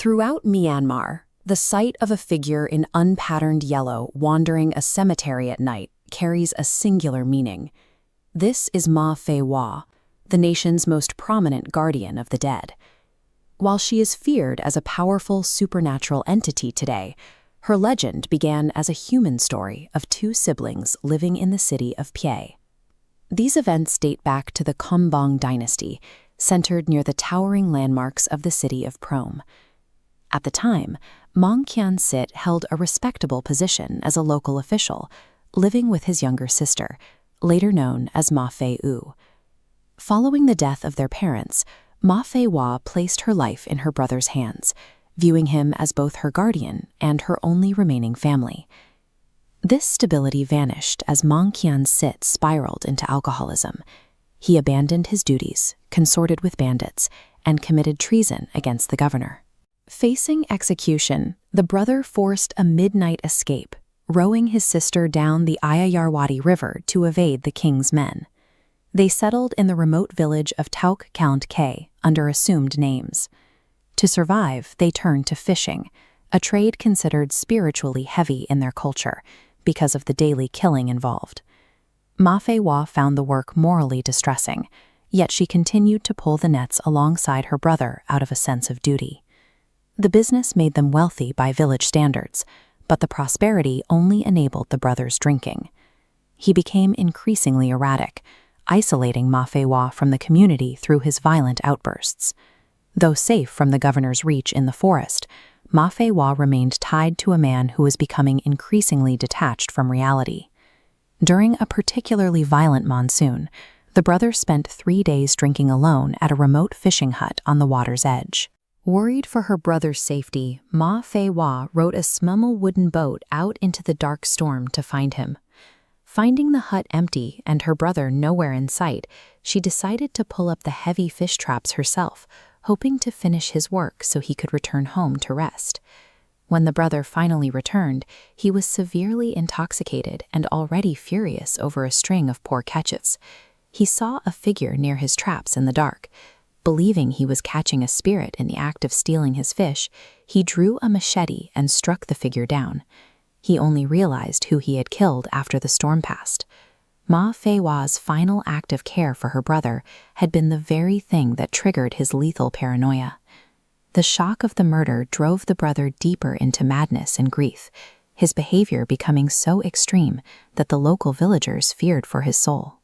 Throughout Myanmar, the sight of a figure in unpatterned yellow wandering a cemetery at night carries a singular meaning. This is Phae, the nation's most prominent guardian of the dead. While she is feared as a powerful supernatural entity today, her legend began as a human story of two siblings living in the city of Phae. These events date back to the Kombong dynasty, centered near the towering landmarks of the city of Prome. At the time, Maung Kyain Sit held a respectable position as a local official, living with his younger sister, later known as Ma Phae U. Following the death of their parents, Ma Phae placed her life in her brother's hands, viewing him as both her guardian and her only remaining family. This stability vanished as Maung Kyain Sit spiraled into alcoholism. He abandoned his duties, consorted with bandits, and committed treason against the governor. Facing execution, the brother forced a midnight escape, rowing his sister down the Ayeyarwady River to evade the king's men. They settled in the remote village of Tauk Count K under assumed names. To survive, they turned to fishing, a trade considered spiritually heavy in their culture because of the daily killing involved. Ma Phae found the work morally distressing, yet she continued to pull the nets alongside her brother out of a sense of duty. The business made them wealthy by village standards, but the prosperity only enabled the brother's drinking. He became increasingly erratic, isolating Ma Phae from the community through his violent outbursts. Though safe from the governor's reach in the forest, Ma Phae remained tied to a man who was becoming increasingly detached from reality. During a particularly violent monsoon, the brother spent 3 days drinking alone at a remote fishing hut on the water's edge. Worried for her brother's safety, Ma Phae rowed a small wooden boat out into the dark storm to find him. Finding the hut empty and her brother nowhere in sight, she decided to pull up the heavy fish traps herself, hoping to finish his work so he could return home to rest. When the brother finally returned, he was severely intoxicated and already furious over a string of poor catches. He saw a figure near his traps in the dark. Believing he was catching a spirit in the act of stealing his fish, he drew a machete and struck the figure down. He only realized who he had killed after the storm passed. Ma Phae's final act of care for her brother had been the very thing that triggered his lethal paranoia. The shock of the murder drove the brother deeper into madness and grief, his behavior becoming so extreme that the local villagers feared for his soul.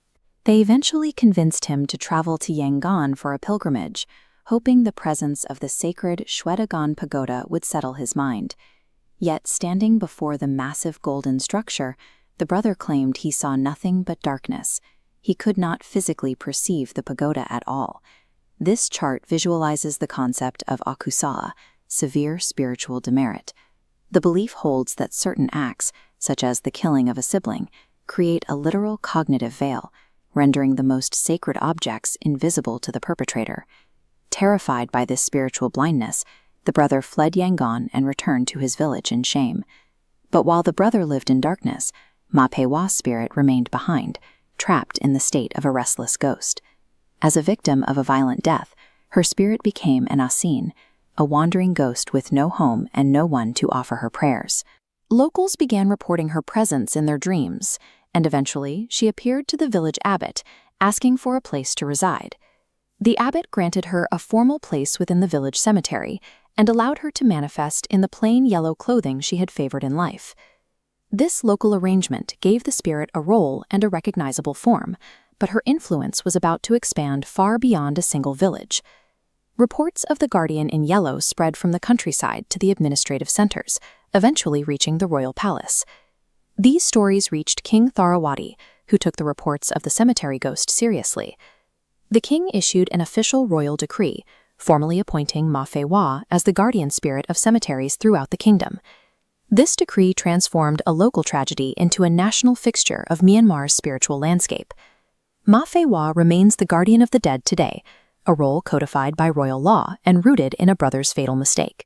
They eventually convinced him to travel to Yangon for a pilgrimage, hoping the presence of the sacred Shwedagon pagoda would settle his mind. Yet, standing before the massive golden structure, the brother claimed he saw nothing but darkness. He could not physically perceive the pagoda at all. This chart visualizes the concept of akusa, severe spiritual demerit. The belief holds that certain acts, such as the killing of a sibling, create a literal cognitive veil, rendering the most sacred objects invisible to the perpetrator. Terrified by this spiritual blindness, the brother fled Yangon and returned to his village in shame. But while the brother lived in darkness, Ma Phae's spirit remained behind, trapped in the state of a restless ghost. As a victim of a violent death, her spirit became an asin, a wandering ghost with no home and no one to offer her prayers. Locals began reporting her presence in their dreams, and eventually she appeared to the village abbot, asking for a place to reside. The abbot granted her a formal place within the village cemetery and allowed her to manifest in the plain yellow clothing she had favored in life. This local arrangement gave the spirit a role and a recognizable form, but her influence was about to expand far beyond a single village. Reports of the guardian in yellow spread from the countryside to the administrative centers, eventually reaching the royal palace. These stories reached King Tharawadi, who took the reports of the cemetery ghost seriously. The king issued an official royal decree, formally appointing Ma Phae as the guardian spirit of cemeteries throughout the kingdom. This decree transformed a local tragedy into a national fixture of Myanmar's spiritual landscape. Ma Phae remains the guardian of the dead today, a role codified by royal law and rooted in a brother's fatal mistake.